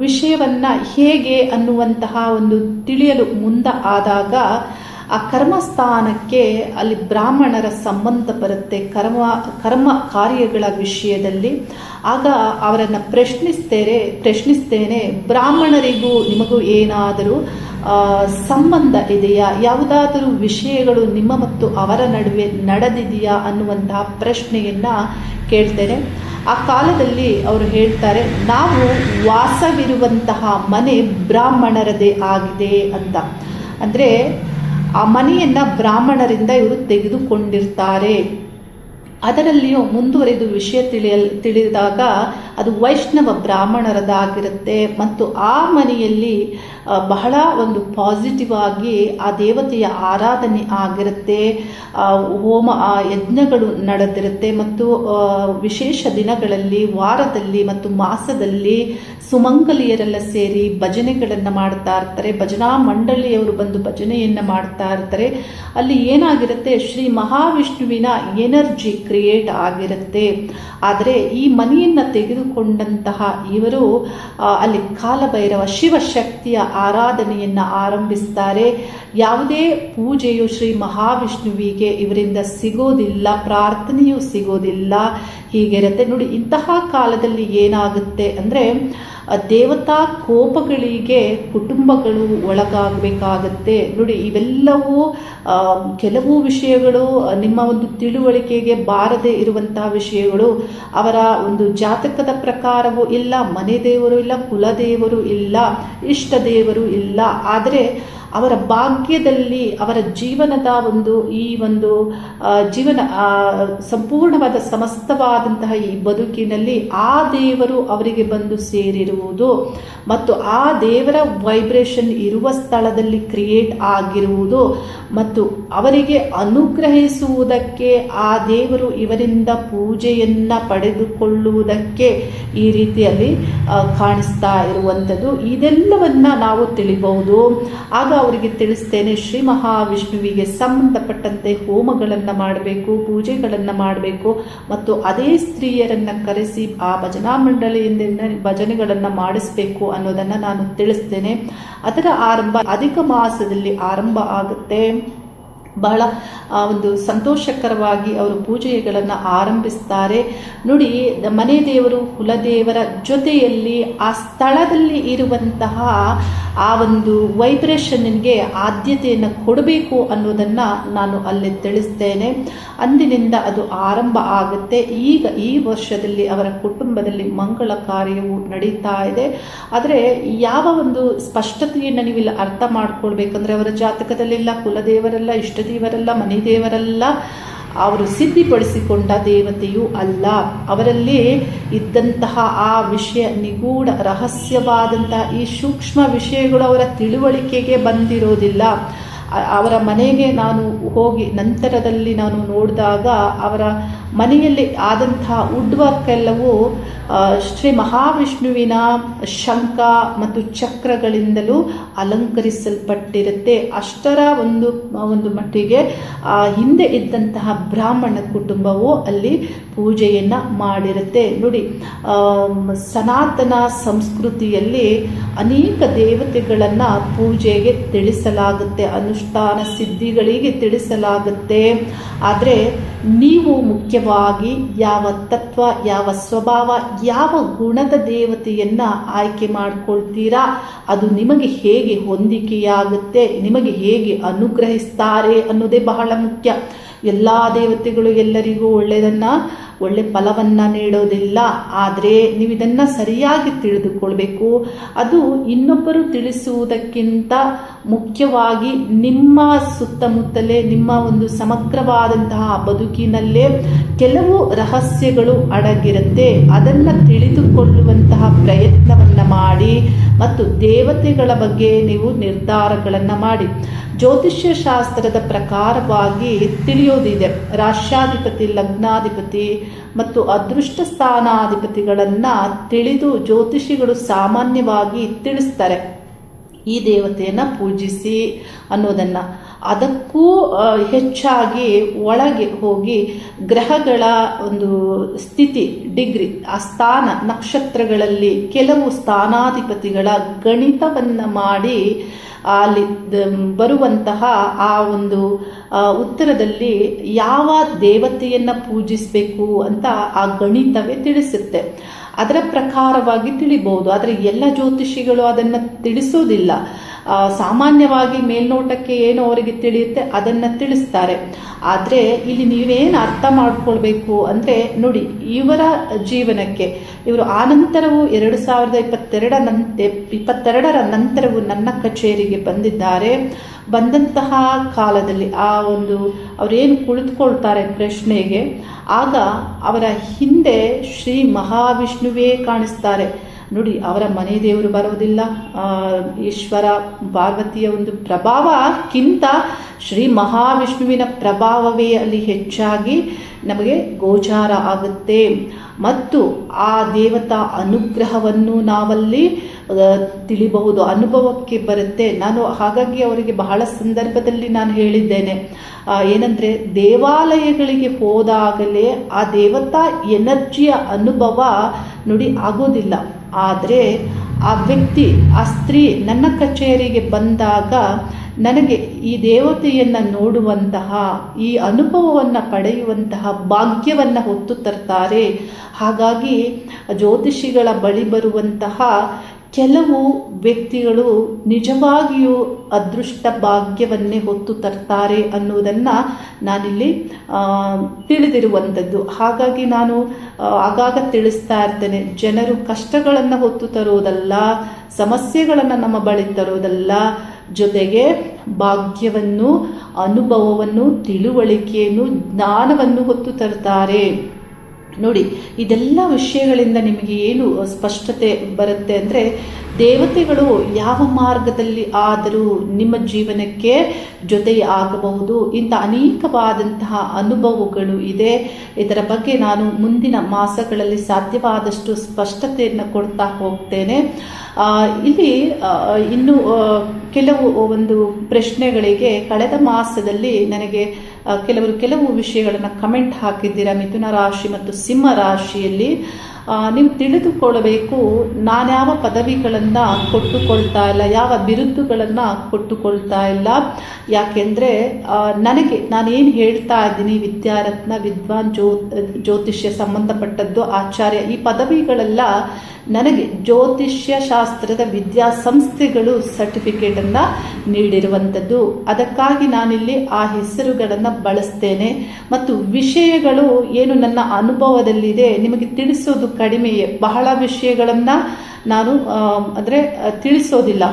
ವಿಷಯವನ್ನ ಹೇಗೆ ಅನ್ನುವಂತಹ ಒಂದು ತಿಳಿಯಲು ಆದಾಗ ಆ ಕರ್ಮಸ್ಥಾನಕ್ಕೆ ಅಲ್ಲಿ ಬ್ರಾಹ್ಮಣರ ಸಂಬಂಧ ಬರುತ್ತೆ, ಕರ್ಮ ಕಾರ್ಯಗಳ ವಿಷಯದಲ್ಲಿ. ಆಗ ಅವರನ್ನು ಪ್ರಶ್ನಿಸ್ತೇನೆ, ಬ್ರಾಹ್ಮಣರಿಗೂ ನಿಮಗೂ ಏನಾದರೂ ಸಂಬಂಧ ಇದೆಯಾ, ಯಾವುದಾದರೂ ವಿಷಯಗಳು ನಿಮ್ಮ ಮತ್ತು ಅವರ ನಡುವೆ ನಡೆದಿದೆಯಾ ಅನ್ನುವಂತಹ ಪ್ರಶ್ನೆಯನ್ನ ಕೇಳ್ತೇನೆ. ಆ ಕಾಲದಲ್ಲಿ ಅವರು ಹೇಳ್ತಾರೆ, ನಾವು ವಾಸವಿರುವಂತಹ ಮನೆ ಬ್ರಾಹ್ಮಣರದೇ ಆಗಿದೆ ಅಂತ. ಅಂದರೆ ಆ ಮನೆಯನ್ನ ಬ್ರಾಹ್ಮಣರಿಂದ ಇವರು ತೆಗೆದುಕೊಂಡಿರ್ತಾರೆ. ಅದರಲ್ಲಿಯೂ ಮುಂದುವರೆದು ವಿಷಯ ತಿಳಿದಾಗ ಅದು ವೈಷ್ಣವ ಬ್ರಾಹ್ಮಣರದಾಗಿರುತ್ತೆ. ಮತ್ತು ಆ ಮನೆಯಲ್ಲಿ ಬಹಳ ಒಂದು ಪಾಸಿಟಿವ್ ಆಗಿ ಆ ದೇವತೆಯ ಆರಾಧನೆ ಆಗಿರುತ್ತೆ. ಹೋಮ ಯಜ್ಞಗಳು ನಡೆದಿರುತ್ತೆ. ಮತ್ತು ವಿಶೇಷ ದಿನಗಳಲ್ಲಿ, ವಾರದಲ್ಲಿ ಮತ್ತು ಮಾಸದಲ್ಲಿ ಸುಮಂಗಲಿಯರೆಲ್ಲ ಸೇರಿ ಭಜನೆಗಳನ್ನು ಮಾಡ್ತಾ ಇರ್ತಾರೆ. ಭಜನಾ ಮಂಡಳಿಯವರು ಬಂದು ಭಜನೆಯನ್ನು ಮಾಡ್ತಾ ಇರ್ತಾರೆ. ಅಲ್ಲಿ ಏನಾಗಿರುತ್ತೆ, ಶ್ರೀ ಮಹಾವಿಷ್ಣುವಿನ ಎನರ್ಜಿ ಕ್ರಿಯೇಟ್ ಆಗಿರುತ್ತೆ. ಆದರೆ ಈ ಮನೆಯನ್ನು ತೆಗೆದುಕೊಂಡಂತಹ ಇವರು ಅಲ್ಲಿ ಕಾಲಭೈರವ ಶಿವಶಕ್ತಿಯ ಆರಾಧನೆಯನ್ನು ಆರಂಭಿಸ್ತಾರೆ. ಯಾವುದೇ ಪೂಜೆಯು ಶ್ರೀ ಮಹಾವಿಷ್ಣುವಿಗೆ ಇವರಿಂದ ಸಿಗೋದಿಲ್ಲ, ಪ್ರಾರ್ಥನೆಯೂ ಸಿಗೋದಿಲ್ಲ. ಹೀಗಿರುತ್ತೆ ನೋಡಿ. ಇಂತಹ ಕಾಲದಲ್ಲಿ ಏನಾಗುತ್ತೆ ಅಂದರೆ, ದೇವತಾ ಕೋಪಗಳಿಗೆ ಕುಟುಂಬಗಳು ಒಳಗಾಗಬೇಕಾಗತ್ತೆ. ನೋಡಿ, ಇವೆಲ್ಲವೂ ಕೆಲವು ವಿಷಯಗಳು ನಿಮ್ಮ ಒಂದು ತಿಳುವಳಿಕೆಗೆ ಬಾರದೆ ಇರುವಂತಹ ವಿಷಯಗಳು. ಅವರ ಒಂದು ಜಾತಕದ ಪ್ರಕಾರವೂ ಇಲ್ಲ, ಮನೆ ದೇವರು ಇಲ್ಲ, ಕುಲದೇವರು ಇಲ್ಲ, ಇಷ್ಟ ದೇವರು ಇಲ್ಲ. ಆದರೆ ಅವರ ಭಾಗ್ಯದಲ್ಲಿ, ಅವರ ಜೀವನದ ಈ ಒಂದು ಜೀವನ ಸಂಪೂರ್ಣವಾದ ಸಮಸ್ತವಾದಂತಹ ಈ ಬದುಕಿನಲ್ಲಿ ಆ ದೇವರು ಅವರಿಗೆ ಬಂದು ಸೇರಿರುವುದು ಮತ್ತು ಆ ದೇವರ ವೈಬ್ರೇಷನ್ ಇರುವ ಸ್ಥಳದಲ್ಲಿ ಕ್ರಿಯೇಟ್ ಆಗಿರುವುದು ಮತ್ತು ಅವರಿಗೆ ಅನುಗ್ರಹಿಸುವುದಕ್ಕೆ ಆ ದೇವರು ಇವರಿಂದ ಪೂಜೆಯನ್ನ ಪಡೆದುಕೊಳ್ಳುವುದಕ್ಕೆ ಈ ರೀತಿಯಲ್ಲಿ ಕಾಣಿಸ್ತಾ ಇರುವಂಥದ್ದು. ಇದೆಲ್ಲವನ್ನ ನಾವು ತಿಳಿಬಹುದು. ಆಗ ಅವರಿಗೆ ತಿಳಿಸ್ತೇನೆ, ಶ್ರೀ ಮಹಾವಿಷ್ಣುವಿಗೆ ಸಂಬಂಧಪಟ್ಟಂತೆ ಹೋಮಗಳನ್ನು ಮಾಡಬೇಕು, ಪೂಜೆಗಳನ್ನು ಮಾಡಬೇಕು ಮತ್ತು ಅದೇ ಸ್ತ್ರೀಯರನ್ನ ಕರೆಸಿ ಆ ಭಜನಾ ಮಂಡಳಿಯಿಂದ ಭಜನೆಗಳನ್ನು ಮಾಡಿಸಬೇಕು ಅನ್ನೋದನ್ನ ನಾನು ತಿಳಿಸ್ತೇನೆ. ಅದರ ಆರಂಭ ಅಧಿಕ ಮಾಸದಲ್ಲಿ ಆರಂಭ ಆಗುತ್ತೆ. ಬಹಳ ಒಂದು ಸಂತೋಷಕರವಾಗಿ ಅವರು ಪೂಜೆಗಳನ್ನು ಆರಂಭಿಸ್ತಾರೆ. ನೋಡಿ, ಮನೆ ದೇವರು ಕುಲದೇವರ ಜೊತೆಯಲ್ಲಿ ಆ ಸ್ಥಳದಲ್ಲಿ ಇರುವಂತಹ ಆ ಒಂದು ವೈಬ್ರೇಷನ್ಗೆ ಆದ್ಯತೆಯನ್ನು ಕೊಡಬೇಕು ಅನ್ನೋದನ್ನು ನಾನು ಅಲ್ಲಿ ತಿಳಿಸ್ತೇನೆ. ಅಂದಿನಿಂದ ಅದು ಆರಂಭ ಆಗುತ್ತೆ. ಈಗ ಈ ವರ್ಷದಲ್ಲಿ ಅವರ ಕುಟುಂಬದಲ್ಲಿ ಮಂಗಳ ಕಾರ್ಯವು ನಡೀತಾ ಇದೆ. ಆದರೆ ಯಾವ ಒಂದು ಸ್ಪಷ್ಟತೆಯನ್ನು ನೀವಿಲ್ಲ ಅರ್ಥ ಮಾಡ್ಕೊಳ್ಬೇಕಂದ್ರೆ, ಅವರ ಜಾತಕದಲ್ಲೆಲ್ಲ ಕುಲದೇವರೆಲ್ಲ, ಇಷ್ಟದೇವರೆಲ್ಲ, ಮನೆ ದೇವರೆಲ್ಲ ಅವರು ಸಿದ್ಧಿಪಡಿಸಿಕೊಂಡ ದೇವತೆಯೂ ಅಲ್ಲ. ಅವರಲ್ಲಿ ಇದ್ದಂತಹ ಆ ವಿಷಯ ನಿಗೂಢ ರಹಸ್ಯವಾದಂತಹ ಈ ಸೂಕ್ಷ್ಮ ವಿಷಯಗಳು ಅವರ ತಿಳುವಳಿಕೆಗೆ ಬಂದಿರೋದಿಲ್ಲ. ಅವರ ಮನೆಗೆ ನಾನು ಹೋಗಿ ನಂತರದಲ್ಲಿ ನಾನು ನೋಡಿದಾಗ ಅವರ ಮನೆಯಲ್ಲಿ ಆದಂತಹ ವುಡ್ ವರ್ಕ್ ಎಲ್ಲವೂ ಶ್ರೀ ಮಹಾವಿಷ್ಣುವಿನ ಶಂಖ ಮತ್ತು ಚಕ್ರಗಳಿಂದಲೂ ಅಲಂಕರಿಸಲ್ಪಟ್ಟಿರುತ್ತೆ. ಅಷ್ಟರ ಒಂದು ಮಟ್ಟಿಗೆ ಹಿಂದೆ ಇದ್ದಂತಹ ಬ್ರಾಹ್ಮಣ ಕುಟುಂಬವು ಅಲ್ಲಿ ಪೂಜೆಯನ್ನು ಮಾಡಿರುತ್ತೆ. ನೋಡಿ, ಸನಾತನ ಸಂಸ್ಕೃತಿಯಲ್ಲಿ ಅನೇಕ ದೇವತೆಗಳನ್ನು ಪೂಜೆಗೆ ತಿಳಿಸಲಾಗುತ್ತೆ, ಅನುಷ್ಠಾನ ಸಿದ್ಧಿಗಳಿಗೆ ತಿಳಿಸಲಾಗುತ್ತೆ. ಆದರೆ ನೀವು ಮುಖ್ಯವಾಗಿ ಯಾವ ತತ್ವ, ಯಾವ ಸ್ವಭಾವ, ಯಾವ ಗುಣದ ದೇವತೆಯನ್ನು ಆಯ್ಕೆ ಮಾಡ್ಕೊಳ್ತೀರಾ, ಅದು ನಿಮಗೆ ಹೇಗೆ ಹೊಂದಿಕೆಯಾಗುತ್ತೆ, ನಿಮಗೆ ಹೇಗೆ ಅನುಗ್ರಹಿಸ್ತಾರೆ ಅನ್ನೋದೇ ಬಹಳ ಮುಖ್ಯ. ಎಲ್ಲ ದೇವತೆಗಳು ಎಲ್ಲರಿಗೂ ಒಳ್ಳೆ ಫಲವನ್ನು ನೀಡೋದಿಲ್ಲ. ಆದರೆ ನೀವು ಇದನ್ನು ಸರಿಯಾಗಿ ತಿಳಿದುಕೊಳ್ಬೇಕು. ಅದು ಇನ್ನೊಬ್ಬರು ತಿಳಿಸುವುದಕ್ಕಿಂತ ಮುಖ್ಯವಾಗಿ ನಿಮ್ಮ ಸುತ್ತಮುತ್ತಲೇ, ನಿಮ್ಮ ಒಂದು ಸಮಗ್ರವಾದಂತಹ ಬದುಕಿನಲ್ಲೇ ಕೆಲವು ರಹಸ್ಯಗಳು ಅಡಗಿರುತ್ತೆ. ಅದನ್ನು ತಿಳಿದುಕೊಳ್ಳುವಂತಹ ಪ್ರಯತ್ನವನ್ನು ಮಾಡಿ ಮತ್ತು ದೇವತೆಗಳ ಬಗ್ಗೆ ನೀವು ನಿರ್ಧಾರಗಳನ್ನು ಮಾಡಿ. ಜ್ಯೋತಿಷ್ಯ ಶಾಸ್ತ್ರದ ಪ್ರಕಾರವಾಗಿ ತಿಳಿಯೋದಿದೆ. ರಾಷ್ಟ್ರಾಧಿಪತಿ, ಲಗ್ನಾಧಿಪತಿ ಮತ್ತು ಅದೃಷ್ಟ ಸ್ಥಾನಾಧಿಪತಿಗಳನ್ನು ತಿಳಿದು ಜ್ಯೋತಿಷಿಗಳು ಸಾಮಾನ್ಯವಾಗಿ ತಿಳಿಸ್ತಾರೆ, ಈ ದೇವತೆಯನ್ನು ಪೂಜಿಸಿ ಅನ್ನೋದನ್ನು. ಅದಕ್ಕೂ ಹೆಚ್ಚಾಗಿ ಒಳಗೆ ಹೋಗಿ ಗ್ರಹಗಳ ಒಂದು ಸ್ಥಿತಿ, ಡಿಗ್ರಿ, ಆ ಸ್ಥಾನ, ನಕ್ಷತ್ರಗಳಲ್ಲಿ ಕೆಲವು ಸ್ಥಾನಾಧಿಪತಿಗಳ ಗಣಿತವನ್ನು ಮಾಡಿ ಅಲ್ಲಿ ಬರುವಂತಹ ಆ ಒಂದು ಉತ್ತರದಲ್ಲಿ ಯಾವ ದೇವತೆಯನ್ನು ಪೂಜಿಸಬೇಕು ಅಂತ ಆ ಗಣಿತವೇ ತಿಳಿಸುತ್ತೆ. ಅದರ ಪ್ರಕಾರವಾಗಿ ತಿಳಿಬಹುದು. ಆದರೆ ಎಲ್ಲ ಜ್ಯೋತಿಷಿಗಳು ಅದನ್ನು ತಿಳಿಸೋದಿಲ್ಲ. ಸಾಮಾನ್ಯವಾಗಿ ಮೇಲ್ನೋಟಕ್ಕೆ ಏನು ಅವರಿಗೆ ತಿಳಿಯುತ್ತೆ ಅದನ್ನು ತಿಳಿಸ್ತಾರೆ. ಆದರೆ ಇಲ್ಲಿ ನೀವೇನು ಅರ್ಥ ಮಾಡ್ಕೊಳ್ಬೇಕು ಅಂದರೆ, ನೋಡಿ, ಇವರ ಜೀವನಕ್ಕೆ ಇವರು ಆನಂತರವೂ 2022ರ ನಂತರವೂ ನನ್ನ ಕಚೇರಿಗೆ ಬಂದಿದ್ದಾರೆ. ಬಂದಂತಹ ಕಾಲದಲ್ಲಿ ಆ ಒಂದು ಅವರೇನು ಕುಳಿತುಕೊಳ್ತಾರೆ ಪ್ರಶ್ನೆಗೆ, ಆಗ ಅವರ ಹಿಂದೆ ಶ್ರೀ ಮಹಾವಿಷ್ಣುವೇ ಕಾಣಿಸ್ತಾರೆ. ನೋಡಿ, ಅವರ ಮನೆ ದೇವರು ಬರೋದಿಲ್ಲ. ಈಶ್ವರ ಪಾರ್ವತಿಯ ಒಂದು ಪ್ರಭಾವಕ್ಕಿಂತ ಶ್ರೀ ಮಹಾವಿಷ್ಣುವಿನ ಪ್ರಭಾವವೇ ಅಲ್ಲಿ ಹೆಚ್ಚಾಗಿ ನಮಗೆ ಗೋಚಾರ ಆಗುತ್ತೆ. ಮತ್ತು ಆ ದೇವತಾ ಅನುಗ್ರಹವನ್ನು ನಾವಲ್ಲಿ ತಿಳಿಬಹುದು, ಅನುಭವಕ್ಕೆ ಬರುತ್ತೆ. ನಾನು ಹಾಗಾಗಿ ಅವರಿಗೆ ಬಹಳ ಸಂದರ್ಭದಲ್ಲಿ ನಾನು ಹೇಳಿದ್ದೇನೆ, ಏನಂದರೆ ದೇವಾಲಯಗಳಿಗೆ ಹೋದಾಗಲೇ ಆ ದೇವತಾ ಎನರ್ಜಿಯ ಅನುಭವ ನೋಡಿ ಆಗೋದಿಲ್ಲ. ಆದರೆ ಆ ವ್ಯಕ್ತಿ, ಆ ಸ್ತ್ರೀ ನನ್ನ ಕಚೇರಿಗೆ ಬಂದಾಗ ನನಗೆ ಈ ದೇವತೆಯನ್ನು ನೋಡುವಂತಹ, ಈ ಅನುಭವವನ್ನು ಪಡೆಯುವಂತಹ ಭಾಗ್ಯವನ್ನು ಹೊತ್ತು ತರ್ತಾರೆ. ಹಾಗಾಗಿ ಜ್ಯೋತಿಷಿಗಳ ಬಳಿ ಬರುವಂತಹ ಕೆಲವು ವ್ಯಕ್ತಿಗಳು ನಿಜವಾಗಿಯೂ ಅದೃಷ್ಟ ಭಾಗ್ಯವನ್ನೇ ಹೊತ್ತು ತರ್ತಾರೆ ಅನ್ನೋದನ್ನು ನಾನಿಲ್ಲಿ ತಿಳಿದಿರುವಂಥದ್ದು. ಹಾಗಾಗಿ ನಾನು ಆಗಾಗ ತಿಳಿಸ್ತಾ ಇರ್ತೇನೆ, ಜನರು ಕಷ್ಟಗಳನ್ನು ಹೊತ್ತು ತರೋದಲ್ಲ, ಸಮಸ್ಯೆಗಳನ್ನು ನಮ್ಮ ಬಳಿ ತರೋದಲ್ಲ, ಜೊತೆಗೆ ಭಾಗ್ಯವನ್ನು, ಅನುಭವವನ್ನು, ತಿಳುವಳಿಕೆಯನ್ನು, ಜ್ಞಾನವನ್ನು ಹೊತ್ತು ತರ್ತಾರೆ. ನೋಡಿ, ಇದೆಲ್ಲ ವಿಷಯಗಳಿಂದ ನಿಮಗೆ ಏನು ಸ್ಪಷ್ಟತೆ ಬರುತ್ತೆ ಅಂದರೆ, ದೇವತೆಗಳು ಯಾವ ಮಾರ್ಗದಲ್ಲಿ ಆದರೂ ನಿಮ್ಮ ಜೀವನಕ್ಕೆ ಜೊತೆಯಾಗಬಹುದು. ಇಂಥ ಅನೇಕವಾದಂತಹ ಅನುಭವಗಳು ಇದೆ. ಇದರ ಬಗ್ಗೆ ನಾನು ಮುಂದಿನ ಮಾಸಗಳಲ್ಲಿ ಸಾಧ್ಯವಾದಷ್ಟು ಸ್ಪಷ್ಟತೆಯನ್ನು ಕೊಡ್ತಾ ಹೋಗ್ತೇನೆ. ಇಲ್ಲಿ ಇನ್ನು ಕೆಲವು ಒಂದು ಪ್ರಶ್ನೆಗಳಿಗೆ ಕಳೆದ ಮಾಸದಲ್ಲಿ ನನಗೆ ಕೆಲವು ವಿಷಯಗಳನ್ನು ಕಮೆಂಟ್ ಹಾಕಿದ್ದೀರಾ. ಮಿಥುನ ರಾಶಿ ಮತ್ತು ಸಿಂಹ ರಾಶಿಯಲ್ಲಿ ನೀವು ತಿಳಿದುಕೊಳ್ಳಬೇಕು, ನಾನ್ಯಾವ ಪದವಿಗಳನ್ನು ಪದವಿಗಳನ್ನು ಕೊಟ್ಟುಕೊಳ್ತಾ ಇಲ್ಲ, ಯಾವ ಬಿರುದುಗಳನ್ನು ಕೊಟ್ಟುಕೊಳ್ತಾ ಇಲ್ಲ. ಯಾಕೆಂದರೆ ನಾನೇನು ಹೇಳ್ತಾ ಇದ್ದೀನಿ, ವಿದ್ಯಾರತ್ನ, ವಿದ್ವಾನ್, ಜ್ಯೋತಿಷ್ಯ ಸಂಬಂಧಪಟ್ಟದ್ದು, ಆಚಾರ್ಯ, ಈ ಪದವಿಗಳೆಲ್ಲ ನನಗೆ ಜ್ಯೋತಿಷ್ಯ ಶಾಸ್ತ್ರದ ವಿದ್ಯಾಸಂಸ್ಥೆಗಳು ಸರ್ಟಿಫಿಕೇಟನ್ನು ನೀಡಿರುವಂಥದ್ದು. ಅದಕ್ಕಾಗಿ ನಾನಿಲ್ಲಿ ಆ ಹೆಸರುಗಳನ್ನು ಬಳಸ್ತೇನೆ. ಮತ್ತು ವಿಷಯಗಳು ಏನು ನನ್ನ ಅನುಭವದಲ್ಲಿದೆ ನಿಮಗೆ ತಿಳಿಸೋದು ಕಡಿಮೆಯೇ. ಬಹಳ ವಿಷಯಗಳನ್ನು ನಾನು ತಿಳಿಸೋದಿಲ್ಲ.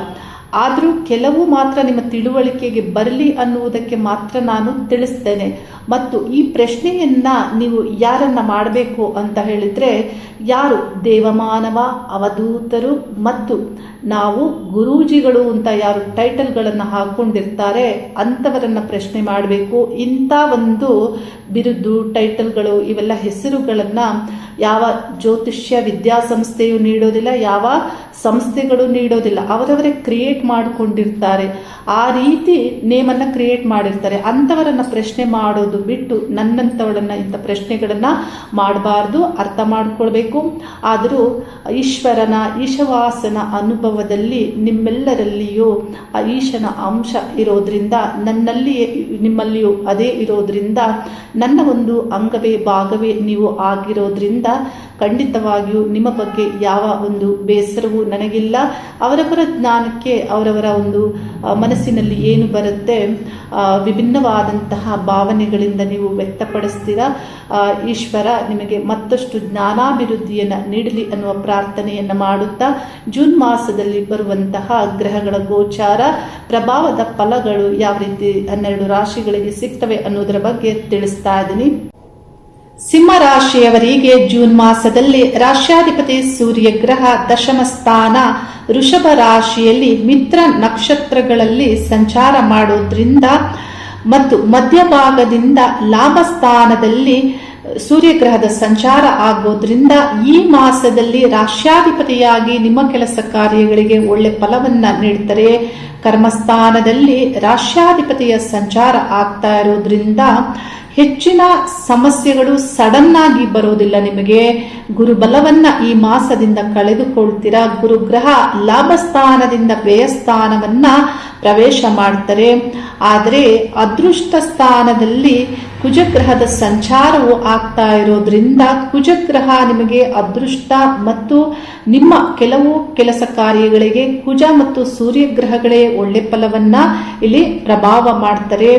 ಆದರೂ ಕೆಲವು ಮಾತ್ರ ನಿಮ್ಮ ತಿಳುವಳಿಕೆಗೆ ಬರಲಿ ಅನ್ನುವುದಕ್ಕೆ ಮಾತ್ರ ನಾನು ತಿಳಿಸ್ತೇನೆ. ಮತ್ತು ಈ ಪ್ರಶ್ನೆಯನ್ನ ನೀವು ಯಾರನ್ನ ಮಾಡಬೇಕು ಅಂತ ಹೇಳಿದ್ರೆ, ಯಾರು ದೇವಮಾನವ, ಅವಧೂತರು ಮತ್ತು ನಾವು ಗುರೂಜಿಗಳು ಅಂತ ಯಾರು ಟೈಟಲ್ಗಳನ್ನು ಹಾಕೊಂಡಿರ್ತಾರೆ ಅಂಥವರನ್ನ ಪ್ರಶ್ನೆ ಮಾಡಬೇಕು. ಇಂಥ ಒಂದು ಬಿರುದು, ಟೈಟಲ್ಗಳು, ಇವೆಲ್ಲ ಹೆಸರುಗಳನ್ನು ಯಾವ ಜ್ಯೋತಿಷ್ಯ ವಿದ್ಯಾಸಂಸ್ಥೆಯು ನೀಡೋದಿಲ್ಲ, ಯಾವ ಸಂಸ್ಥೆಗಳು ನೀಡೋದಿಲ್ಲ. ಅವರವರೇ ಕ್ರಿಯೇಟ್ ಮಾಡಿಕೊಂಡಿರ್ತಾರೆ, ಆ ರೀತಿ ನೇಮನ್ನು ಕ್ರಿಯೇಟ್ ಮಾಡಿರ್ತಾರೆ. ಅಂಥವರನ್ನ ಪ್ರಶ್ನೆ ಮಾಡೋದು ಬಿಟ್ಟು ನನ್ನಂಥವಳನ್ನ ಇಂಥ ಪ್ರಶ್ನೆಗಳನ್ನು ಮಾಡಬಾರ್ದು, ಅರ್ಥ ಮಾಡ್ಕೊಳ್ಬೇಕು. ಆದರೂ ಈಶ್ವರನ ಈಶವಾಸನ ಅನುಭವದಲ್ಲಿ ನಿಮ್ಮೆಲ್ಲರಲ್ಲಿಯೂ ಆ ಈಶನ ಅಂಶ ಇರೋದ್ರಿಂದ, ನನ್ನಲ್ಲಿಯೇ ನಿಮ್ಮಲ್ಲಿಯೂ ಅದೇ ಇರೋದ್ರಿಂದ, ನನ್ನ ಒಂದು ಅಂಗವೇ ಭಾಗವೇ ನೀವು ಆಗಿರೋದ್ರಿಂದ ಖಂಡಿತವಾಗಿಯೂ ನಿಮ್ಮ ಬಗ್ಗೆ ಯಾವ ಒಂದು ಬೇಸರವೂ ನನಗಿಲ್ಲ. ಅವರವರ ಜ್ಞಾನಕ್ಕೆ ಅವರವರ ಒಂದು ಮನಸ್ಸಿನಲ್ಲಿ ಏನು ಬರುತ್ತೆ, ವಿಭಿನ್ನವಾದಂತಹ ಭಾವನೆಗಳಿಂದ ನೀವು ವ್ಯಕ್ತಪಡಿಸ್ತೀರಾ. ಈಶ್ವರ ನಿಮಗೆ ಮತ್ತಷ್ಟು ಜ್ಞಾನಾಭಿವೃದ್ಧಿಯನ್ನು ನೀಡಲಿ ಅನ್ನುವ ಪ್ರಾರ್ಥನೆಯನ್ನು ಮಾಡುತ್ತಾ, ಜೂನ್ ಮಾಸದಲ್ಲಿ ಬರುವಂತಹ ಗ್ರಹಗಳ ಗೋಚಾರ ಪ್ರಭಾವದ ಫಲಗಳು ಯಾವ ರೀತಿ 12 ರಾಶಿಗಳಿಗೆ ಸಿಗ್ತವೆ ಅನ್ನೋದರ ಬಗ್ಗೆ ತಿಳಿಸ್ತಾ ಇದ್ದೀನಿ. ಸಿಂಹ ರಾಶಿಯವರಿಗೆ ಜೂನ್ ಮಾಸದಲ್ಲಿ ರಾಶ್ಯಾಧಿಪತಿ ಸೂರ್ಯ ಗ್ರಹ ದಶಮ ಸ್ಥಾನ ವೃಷಭ ರಾಶಿಯಲ್ಲಿ ಮಿತ್ರ ನಕ್ಷತ್ರಗಳಲ್ಲಿ ಸಂಚಾರ ಮಾಡೋದ್ರಿಂದ ಮತ್ತು ಮಧ್ಯಭಾಗದಿಂದ ಲಾಭ ಸ್ಥಾನದಲ್ಲಿ ಸೂರ್ಯಗ್ರಹದ ಸಂಚಾರ ಆಗೋದ್ರಿಂದ ಈ ಮಾಸದಲ್ಲಿ ರಾಶ್ಯಾಧಿಪತಿಯಾಗಿ ನಿಮ್ಮ ಕೆಲಸ ಕಾರ್ಯಗಳಿಗೆ ಒಳ್ಳೆ ಫಲವನ್ನ ನೀಡ್ತಾರೆ. ಕರ್ಮಸ್ಥಾನದಲ್ಲಿ ರಾಶ್ಯಾಧಿಪತಿಯ ಸಂಚಾರ ಆಗ್ತಾ ಇರೋದ್ರಿಂದ ಹೆಚ್ಚಿನ ಸಮಸ್ಯೆಗಳು ಸಡನ್ ಆಗಿ ಬರೋದಿಲ್ಲ. ನಿಮಗೆ ಗುರುಬಲವನ್ನ ಈ ಮಾಸದಿಂದ ಕಳೆದುಕೊಳ್ತೀರಾ. ಗುರುಗ್ರಹ ಲಾಭಸ್ಥಾನದಿಂದ ವ್ಯಯಸ್ಥಾನವನ್ನ ಪ್ರವೇಶ ಮಾಡ್ತಾರೆ. ಆದರೆ ಅದೃಷ್ಟ ಸ್ಥಾನದಲ್ಲಿ ಕುಜಗ್ರಹದ ಸಂಚಾರವು ಆಗ್ತಾ ಇರೋದ್ರಿಂದ ಕುಜಗ್ರಹ ನಿಮಗೆ ಅದೃಷ್ಟ ಮತ್ತು ನಿಮ್ಮ ಕೆಲವು ಕೆಲಸ ಕಾರ್ಯಗಳಿಗೆ ಕುಜ ಮತ್ತು ಸೂರ್ಯಗ್ರಹಗಳೇ ಒಳ್ಳೆ ಫಲವನ್ನ ಇಲ್ಲಿ ಪ್ರಭಾವ ಮಾಡ್ತಾರೆ.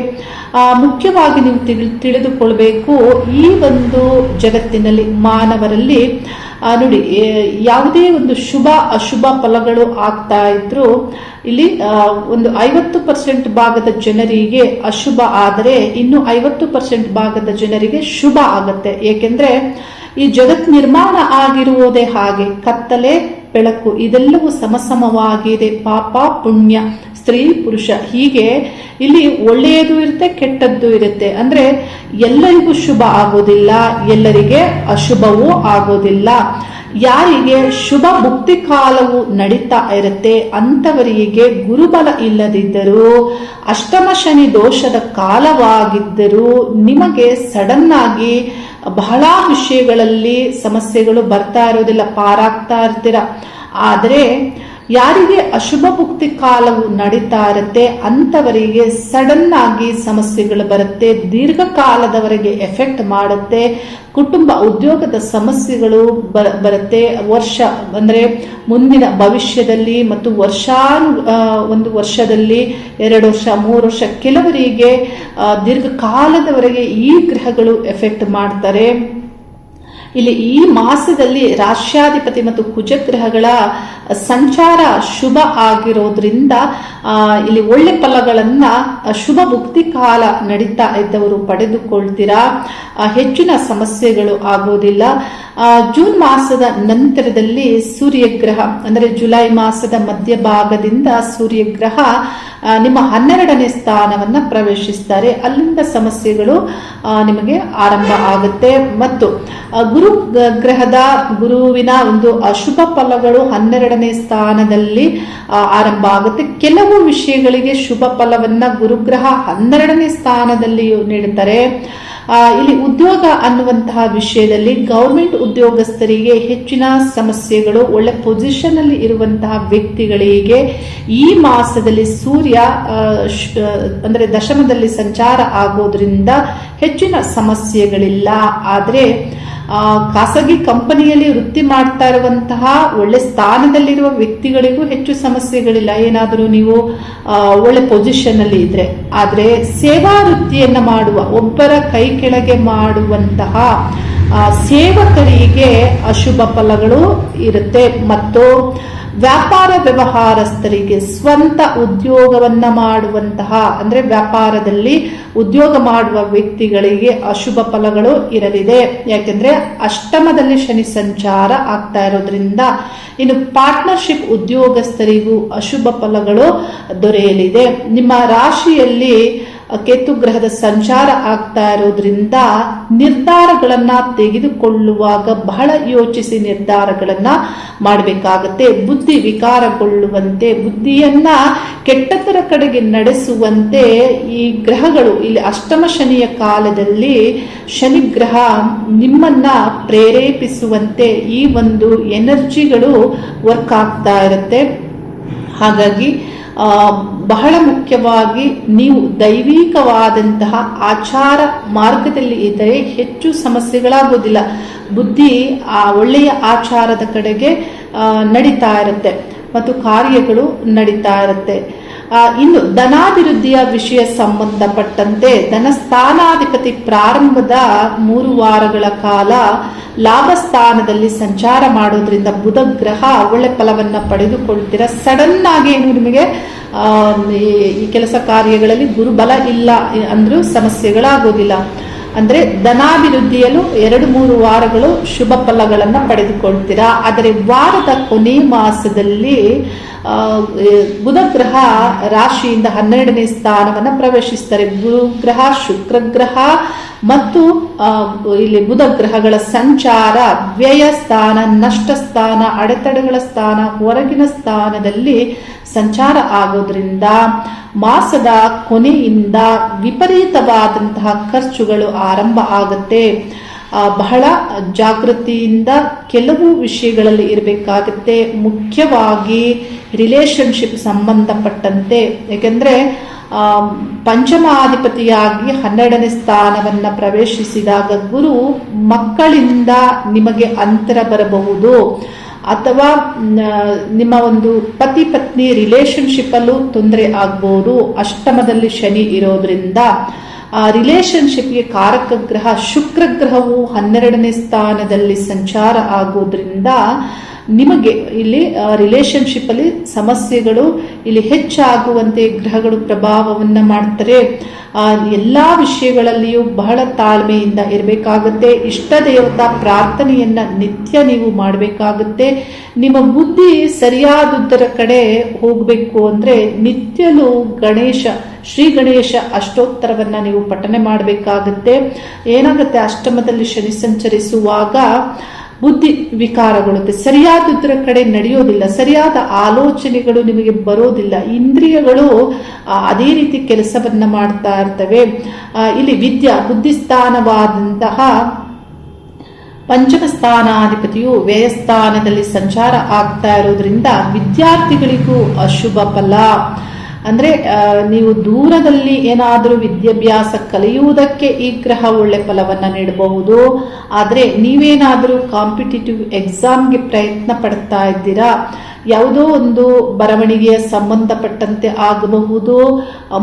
ಮುಖ್ಯವಾಗಿ ನೀವು ತಿಳಿದುಕೊಳ್ಬೇಕು, ಈ ಒಂದು ಜಗತ್ತಿನಲ್ಲಿ ಮಾನವರಲ್ಲಿ ನೋಡಿ, ಯಾವುದೇ ಒಂದು ಶುಭ ಅಶುಭ ಫಲಗಳು ಆಗ್ತಾ ಇದ್ರು ಇಲ್ಲಿ ಒಂದು 50% ಭಾಗದ ಜನರಿಗೆ ಅಶುಭ ಆದರೆ ಇನ್ನು 50% ಭಾಗದ ಜನರಿಗೆ ಶುಭ ಆಗತ್ತೆ. ಏಕೆಂದ್ರೆ ಈ ಜಗತ್ ನಿರ್ಮಾಣ ಆಗಿರುವುದೇ ಹಾಗೆ, ಕತ್ತಲೆ ಬೆಳಕು ಇದೆಲ್ಲವೂ ಸಮಸಮವಾಗಿದೆ. ಪಾಪ ಪುಣ್ಯ, ಸ್ತ್ರೀ ಪುರುಷ, ಹೀಗೆ ಇಲ್ಲಿ ಒಳ್ಳೆಯದು ಇರುತ್ತೆ, ಕೆಟ್ಟದ್ದು ಇರುತ್ತೆ. ಅಂದ್ರೆ ಎಲ್ಲರಿಗೂ ಶುಭ ಆಗೋದಿಲ್ಲ, ಎಲ್ಲರಿಗೆ ಅಶುಭವೂ ಆಗೋದಿಲ್ಲ. ಯಾರಿಗೆ ಶುಭ ಭುಕ್ತಿ ಕಾಲವು ನಡೀತಾ ಇರುತ್ತೆ ಅಂತವರಿಗೆ ಗುರುಬಲ ಇಲ್ಲದಿದ್ದರೂ, ಅಷ್ಟಮ ಶನಿ ದೋಷದ ಕಾಲವಾಗಿದ್ದರೂ ನಿಮಗೆ ಸಡನ್ ಆಗಿ ಬಹಳ ವಿಷಯಗಳಲ್ಲಿ ಸಮಸ್ಯೆಗಳು ಬರ್ತಾ ಇರೋದಿಲ್ಲ, ಪಾರಾಗ್ತಾ ಇರ್ತೀರ. ಆದರೆ ಯಾರಿಗೆ ಅಶುಭ ಭುಕ್ತಿ ಕಾಲವು ನಡೀತಾ ಇರುತ್ತೆ ಅಂತವರಿಗೆ ಸಡನ್ ಆಗಿ ಸಮಸ್ಯೆಗಳು ಬರುತ್ತೆ, ದೀರ್ಘಕಾಲದವರೆಗೆ ಎಫೆಕ್ಟ್ ಮಾಡುತ್ತೆ. ಕುಟುಂಬ ಉದ್ಯೋಗದ ಸಮಸ್ಯೆಗಳು ಬರುತ್ತೆ. ವರ್ಷ ಅಂದ್ರೆ ಮುಂದಿನ ಭವಿಷ್ಯದಲ್ಲಿ ಮತ್ತು ಒಂದು ವರ್ಷದಲ್ಲಿ 2 ವರ್ಷ 3 ವರ್ಷ ಕೆಲವರಿಗೆ ದೀರ್ಘಕಾಲದವರೆಗೆ ಈ ಗ್ರಹಗಳು ಎಫೆಕ್ಟ್ ಮಾಡ್ತಾರೆ. ಇಲ್ಲಿ ಈ ಮಾಸದಲ್ಲಿ ರಾಶ್ಯಾಧಿಪತಿ ಮತ್ತು ಕುಜಗ್ರಹಗಳ ಸಂಚಾರ ಶುಭ ಆಗಿರೋದ್ರಿಂದ ಇಲ್ಲಿ ಒಳ್ಳೆ ಫಲಗಳನ್ನ ಶುಭ ಭುಕ್ತಿ ಕಾಲ ನಡೀತಾ ಇದ್ದವರು ಪಡೆದುಕೊಳ್ತೀರಾ. ಹೆಚ್ಚಿನ ಸಮಸ್ಯೆಗಳು ಆಗೋದಿಲ್ಲ. ಜೂನ್ ಮಾಸದ ನಂತರದಲ್ಲಿ ಸೂರ್ಯಗ್ರಹ ಅಂದ್ರೆ ಜುಲೈ ಮಾಸದ ಮಧ್ಯಭಾಗದಿಂದ ಸೂರ್ಯಗ್ರಹ ನಿಮ್ಮ 12ನೇ ಸ್ಥಾನವನ್ನ ಪ್ರವೇಶಿಸ್ತಾರೆ. ಅಲ್ಲಿಂದ ಸಮಸ್ಯೆಗಳು ನಿಮಗೆ ಆರಂಭ ಆಗುತ್ತೆ. ಮತ್ತು ಗುರು ಗುರುವಿನ ಒಂದು ಅಶುಭ ಫಲಗಳು 12ನೇ ಸ್ಥಾನದಲ್ಲಿ ಆರಂಭ ಆಗುತ್ತೆ. ಕೆಲವು ವಿಷಯಗಳಿಗೆ ಶುಭ ಫಲವನ್ನ ಗುರುಗ್ರಹ 12ನೇ ಸ್ಥಾನದಲ್ಲಿ ನೀಡುತ್ತಾರೆ. ಇಲ್ಲಿ ಉದ್ಯೋಗ ಅನ್ನುವಂತಹ ವಿಷಯದಲ್ಲಿ ಗೌರ್ಮೆಂಟ್ ಉದ್ಯೋಗಸ್ಥರಿಗೆ ಹೆಚ್ಚಿನ ಸಮಸ್ಯೆಗಳು, ಒಳ್ಳೆ ಪೊಸಿಷನ್ ಅಲ್ಲಿ ಇರುವಂತಹ ವ್ಯಕ್ತಿಗಳಿಗೆ ಈ ಮಾಸದಲ್ಲಿ ಸೂರ್ಯ ಅಂದ್ರೆ ದಶಮದಲ್ಲಿ ಸಂಚಾರ ಆಗೋದ್ರಿಂದ ಹೆಚ್ಚಿನ ಸಮಸ್ಯೆಗಳಿಲ್ಲ. ಆದ್ರೆ ಖಾಸಗಿ ಕಂಪನಿಯಲ್ಲಿ ವೃತ್ತಿ ಮಾಡ್ತಾ ಇರುವಂತಹ ಒಳ್ಳೆ ಸ್ಥಾನದಲ್ಲಿರುವ ವ್ಯಕ್ತಿಗಳಿಗೂ ಹೆಚ್ಚು ಸಮಸ್ಯೆಗಳಿಲ್ಲ, ಏನಾದರೂ ನೀವು ಒಳ್ಳೆ ಪೊಸಿಷನ್ ಅಲ್ಲಿ ಇದ್ರೆ. ಆದ್ರೆ ಸೇವಾ ವೃತ್ತಿಯನ್ನ ಮಾಡುವ, ಒಬ್ಬರ ಕೈ ಕೆಳಗೆ ಮಾಡುವಂತಹ ಸೇವಕರಿಗೆ ಅಶುಭ ಫಲಗಳು ಇರುತ್ತೆ. ಮತ್ತು ವ್ಯಾಪಾರ ವ್ಯವಹಾರಸ್ಥರಿಗೆ, ಸ್ವಂತ ಉದ್ಯೋಗವನ್ನ ಮಾಡುವಂತಹ ಅಂದ್ರೆ ವ್ಯಾಪಾರದಲ್ಲಿ ಉದ್ಯೋಗ ಮಾಡುವ ವ್ಯಕ್ತಿಗಳಿಗೆ ಅಶುಭ ಫಲಗಳು ಇರಲಿದೆ. ಯಾಕೆಂದ್ರೆ ಅಷ್ಟಮದಲ್ಲಿ ಶನಿ ಸಂಚಾರ ಆಗ್ತಾ ಇರೋದ್ರಿಂದ. ಇನ್ನು ಪಾರ್ಟ್ನರ್ಶಿಪ್ ಉದ್ಯೋಗಸ್ಥರಿಗೂ ಅಶುಭ ಫಲಗಳು ದೊರೆಯಲಿದೆ. ನಿಮ್ಮ ರಾಶಿಯಲ್ಲಿ ಕೇತು ಗ್ರಹದ ಸಂಚಾರ ಆಗ್ತಾ ಇರೋದ್ರಿಂದ ನಿರ್ಧಾರಗಳನ್ನ ತೆಗೆದುಕೊಳ್ಳುವಾಗ ಬಹಳ ಯೋಚಿಸಿ ನಿರ್ಧಾರಗಳನ್ನ ಮಾಡಬೇಕಾಗತ್ತೆ. ಬುದ್ಧಿ ವಿಕಾರಗೊಳ್ಳುವಂತೆ, ಬುದ್ಧಿಯನ್ನ ಕೆಟ್ಟತರ ಕಡೆಗೆ ನಡೆಸುವಂತೆ ಈ ಗ್ರಹಗಳು, ಇಲ್ಲಿ ಅಷ್ಟಮ ಶನಿಯ ಕಾಲದಲ್ಲಿ ಶನಿ ಗ್ರಹ ನಿಮ್ಮನ್ನ ಪ್ರೇರೇಪಿಸುವಂತೆ ಈ ಒಂದು ಎನರ್ಜಿಗಳು ವರ್ಕ್ ಆಗ್ತಾ ಇರುತ್ತೆ. ಹಾಗಾಗಿ ಬಹಳ ಮುಖ್ಯವಾಗಿ ನೀವು ದೈವಿಕವಾದಂತಹ ಆಚಾರ ಮಾರ್ಗದಲ್ಲಿ ಇದ್ದರೆ ಹೆಚ್ಚು ಸಮಸ್ಯೆಗಳಾಗೋದಿಲ್ಲ. ಬುದ್ಧಿ ಒಳ್ಳೆಯ ಆಚಾರದ ಕಡೆಗೆ ನಡೀತಾ ಇರುತ್ತೆ ಮತ್ತು ಕಾರ್ಯಗಳು ನಡೀತಾ ಇರುತ್ತೆ. ಇನ್ನು ಧನಾಭಿವೃದ್ಧಿಯ ವಿಷಯ ಸಂಬಂಧಪಟ್ಟಂತೆ ಧನಸ್ಥಾನಾಧಿಪತಿ ಪ್ರಾರಂಭದ 3 ವಾರಗಳ ಕಾಲ ಲಾಭ ಸ್ಥಾನದಲ್ಲಿ ಸಂಚಾರ ಮಾಡೋದ್ರಿಂದ ಬುಧ ಗ್ರಹ ಒಳ್ಳೆ ಫಲವನ್ನ ಪಡೆದುಕೊಳ್ತೀರಾ. ಸಡನ್ ಆಗಿ ಏನು ನಿಮಗೆ ಈ ಕೆಲಸ ಕಾರ್ಯಗಳಲ್ಲಿ ಗುರುಬಲ ಇಲ್ಲ ಅಂದ್ರೂ ಸಮಸ್ಯೆಗಳಾಗೋದಿಲ್ಲ. ಅಂದ್ರೆ ಧನಾಭಿವೃದ್ಧಿಯಲ್ಲೂ 2-3 ವಾರಗಳು ಶುಭ ಫಲಗಳನ್ನ ಪಡೆದುಕೊಳ್ತೀರಾ. ಆದರೆ ವಾರದ ಕೊನೆ ಮಾಸದಲ್ಲಿ ಬುಧ ಗ್ರಹ ರಾಶಿಯಿಂದ 12ನೇ ಸ್ಥಾನವನ್ನ ಪ್ರವೇಶಿಸ್ತಾರೆ. ಗುರು ಗ್ರಹ, ಶುಕ್ರ ಗ್ರಹ ಮತ್ತು ಇಲ್ಲಿ ಬುಧ ಗ್ರಹಗಳ ಸಂಚಾರ ವ್ಯಯ ಸ್ಥಾನ, ನಷ್ಟ ಸ್ಥಾನ, ಅಡೆತಡೆಗಳ ಸ್ಥಾನ, ಹೊರಗಿನ ಸ್ಥಾನದಲ್ಲಿ ಸಂಚಾರ ಆಗೋದ್ರಿಂದ ಮಾಸದ ಕೊನೆಯಿಂದ ವಿಪರೀತವಾದಂತಹ ಖರ್ಚುಗಳು ಆರಂಭ ಆಗುತ್ತೆ. ಬಹಳ ಜಾಗೃತಿಯಿಂದ ಕೆಲವು ವಿಷಯಗಳಲ್ಲಿ ಇರಬೇಕಾಗುತ್ತೆ. ಮುಖ್ಯವಾಗಿ ರಿಲೇಶನ್ಶಿಪ್ ಸಂಬಂಧಪಟ್ಟಂತೆ. ಯಾಕೆಂದ್ರೆ ಪಂಚಮಾಧಿಪತಿಯಾಗಿ 12ನೇ ಸ್ಥಾನವನ್ನ ಪ್ರವೇಶಿಸಿದಾಗ ಗುರು ಮಕ್ಕಳಿಂದ ನಿಮಗೆ ಅಂತರ ಬರಬಹುದು, ಅಥವಾ ನಿಮ್ಮ ಒಂದು ಪತಿ ಪತ್ನಿ ರಿಲೇಶನ್ಶಿಪ್ ಅಲ್ಲೂ ತೊಂದರೆ ಆಗಬಹುದು. ಅಷ್ಟಮದಲ್ಲಿ ಶನಿ ಇರೋದ್ರಿಂದ ರಿಲೇಶನ್ಶಿಪ್ಗೆ ಕಾರಕ ಗ್ರಹ ಶುಕ್ರ ಗ್ರಹವು 12ನೇ ಸ್ಥಾನದಲ್ಲಿ ಸಂಚಾರ ಆಗೋದ್ರಿಂದ ನಿಮಗೆ ಇಲ್ಲಿ ರಿಲೇಶನ್ಶಿಪ್ ಅಲ್ಲಿ ಸಮಸ್ಯೆಗಳು ಇಲ್ಲಿ ಹೆಚ್ಚಾಗುವಂತೆ ಗ್ರಹಗಳು ಪ್ರಭಾವವನ್ನ ಮಾಡ್ತಾರೆ. ಎಲ್ಲಾ ವಿಷಯಗಳಲ್ಲಿಯೂ ಬಹಳ ತಾಳ್ಮೆಯಿಂದ ಇರಬೇಕಾಗುತ್ತೆ. ಇಷ್ಟ ದೇವತಾ ಪ್ರಾರ್ಥನೆಯನ್ನ ನಿತ್ಯ ನೀವು ಮಾಡಬೇಕಾಗುತ್ತೆ. ನಿಮ್ಮ ಬುದ್ಧಿ ಸರಿಯಾದುದರ ಕಡೆ ಹೋಗಬೇಕು ಅಂದ್ರೆ ನಿತ್ಯಲೂ ಶ್ರೀ ಗಣೇಶ ಅಷ್ಟೋತ್ತರವನ್ನ ನೀವು ಪಠನೆ ಮಾಡಬೇಕಾಗುತ್ತೆ. ಏನಾಗುತ್ತೆ, ಅಷ್ಟಮದಲ್ಲಿ ಶನಿ ಸಂಚರಿಸುವಾಗ ಬುದ್ಧಿ ವಿಕಾರಗೊಳ್ಳುತ್ತೆ, ಸರಿಯಾದುದರ ಕಡೆ ನಡೆಯೋದಿಲ್ಲ, ಸರಿಯಾದ ಆಲೋಚನೆಗಳು ನಿಮಗೆ ಬರೋದಿಲ್ಲ, ಇಂದ್ರಿಯಗಳು ಅದೇ ರೀತಿ ಕೆಲಸವನ್ನ ಮಾಡ್ತಾ ಇರ್ತವೆ. ಇಲ್ಲಿ ಬುದ್ಧಿಸ್ಥಾನವಾದಂತಹ ಪಂಚಮ ಸ್ಥಾನಾಧಿಪತಿಯು ವ್ಯಯಸ್ಥಾನದಲ್ಲಿ ಸಂಚಾರ ಆಗ್ತಾ ಇರೋದ್ರಿಂದ ವಿದ್ಯಾರ್ಥಿಗಳಿಗೂ ಅಶುಭ ಫಲ. ಅಂದ್ರೆ ನೀವು ದೂರದಲ್ಲಿ ಏನಾದರೂ ವಿದ್ಯಾಭ್ಯಾಸ ಕಲಿಯುವುದಕ್ಕೆ ಈ ಗ್ರಹ ಒಳ್ಳೆ ಫಲವನ್ನ ನೀಡಬಹುದು. ಆದ್ರೆ ನೀವೇನಾದರೂ ಕಾಂಪಿಟೇಟಿವ್ ಎಕ್ಸಾಮ್ಗೆ ಪ್ರಯತ್ನ ಪಡ್ತಾ ಇದ್ದೀರಾ, ಯಾವುದೋ ಒಂದು ಬರವಣಿಗೆಯ ಸಂಬಂಧಪಟ್ಟಂತೆ ಆಗಬಹುದು,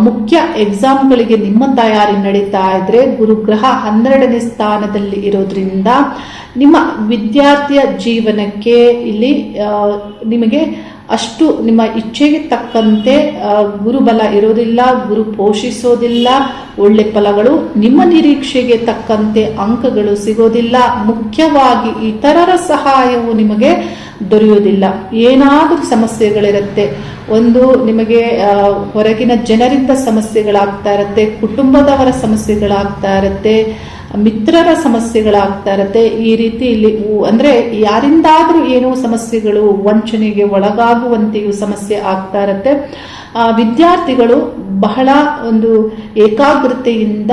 ಮುಖ್ಯ ಎಕ್ಸಾಮ್ಗಳಿಗೆ ನಿಮ್ಮ ತಯಾರಿ ನಡೀತಾ ಇದ್ರೆ ಗುರುಗ್ರಹ 12ನೇ ಸ್ಥಾನದಲ್ಲಿ ಇರೋದ್ರಿಂದ ನಿಮ್ಮ ವಿದ್ಯಾರ್ಥಿಯ ಜೀವನಕ್ಕೆ ಇಲ್ಲಿ ನಿಮಗೆ ಅಷ್ಟು ನಿಮ್ಮ ಇಚ್ಛೆಗೆ ತಕ್ಕಂತೆ ಗುರುಬಲ ಇರೋದಿಲ್ಲ, ಗುರು ಪೋಷಿಸೋದಿಲ್ಲ, ಒಳ್ಳೆ ಫಲಗಳು ನಿಮ್ಮ ನಿರೀಕ್ಷೆಗೆ ತಕ್ಕಂತೆ ಅಂಕಗಳು ಸಿಗೋದಿಲ್ಲ. ಮುಖ್ಯವಾಗಿ ಇತರರ ಸಹಾಯವು ನಿಮಗೆ ದೊರೆಯೋದಿಲ್ಲ. ಏನಾದರೂ ಸಮಸ್ಯೆಗಳಿರುತ್ತೆ, ಒಂದು ನಿಮಗೆ ಹೊರಗಿನ ಜನರಿಂದ ಸಮಸ್ಯೆಗಳಾಗ್ತಾ ಇರುತ್ತೆ, ಕುಟುಂಬದವರ ಸಮಸ್ಯೆಗಳಾಗ್ತಾ ಇರುತ್ತೆ, ಮಿತ್ರರ ಸಮಸ್ಯೆಗಳಾಗ್ತಾ ಇರುತ್ತೆ. ಈ ರೀತಿ ಇಲ್ಲಿ ಅಂದ್ರೆ ಯಾರಿಂದಾದ್ರೂ ಏನೋ ಸಮಸ್ಯೆಗಳು, ವಂಚನೆಗೆ ಒಳಗಾಗುವಂತೆಯೂ ಸಮಸ್ಯೆ ಆಗ್ತಾ ಇರುತ್ತೆ. ವಿದ್ಯಾರ್ಥಿಗಳು ಬಹಳ ಒಂದು ಏಕಾಗ್ರತೆಯಿಂದ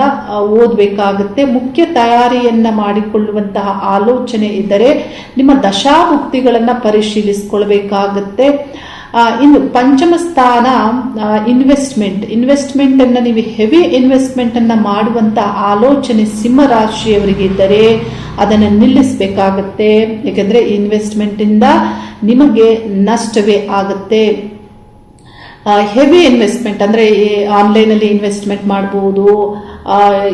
ಓದಬೇಕಾಗುತ್ತೆ. ಮುಖ್ಯ ತಯಾರಿಯನ್ನ ಮಾಡಿಕೊಳ್ಳುವಂತಹ ಆಲೋಚನೆ ಇದ್ದರೆ ನಿಮ್ಮ ದಶಾಭುಕ್ತಿಗಳನ್ನ ಪರಿಶೀಲಿಸಿಕೊಳ್ಬೇಕಾಗುತ್ತೆ. ಇನ್ನು ಪಂಚಮ ಸ್ಥಾನ ಇನ್ವೆಸ್ಟ್ಮೆಂಟ್ ಅನ್ನ ನೀವು ಹೆವಿ ಇನ್ವೆಸ್ಟ್ಮೆಂಟ್ ಅನ್ನ ಮಾಡುವಂತ ಆಲೋಚನೆ ಸಿಂಹ ರಾಶಿಯವರಿಗೆ ಇದ್ದರೆ ಅದನ್ನು ನಿಲ್ಲಿಸಬೇಕಾಗತ್ತೆ. ಯಾಕಂದ್ರೆ ಇನ್ವೆಸ್ಟ್ಮೆಂಟ್ ಇಂದ ನಿಮಗೆ ನಷ್ಟವೇ ಆಗುತ್ತೆ. ಹೆವಿ ಇನ್ವೆಸ್ಟ್ಮೆಂಟ್ ಅಂದ್ರೆ ಆನ್ಲೈನ್ ಅಲ್ಲಿ ಇನ್ವೆಸ್ಟ್ಮೆಂಟ್ ಮಾಡಬಹುದು,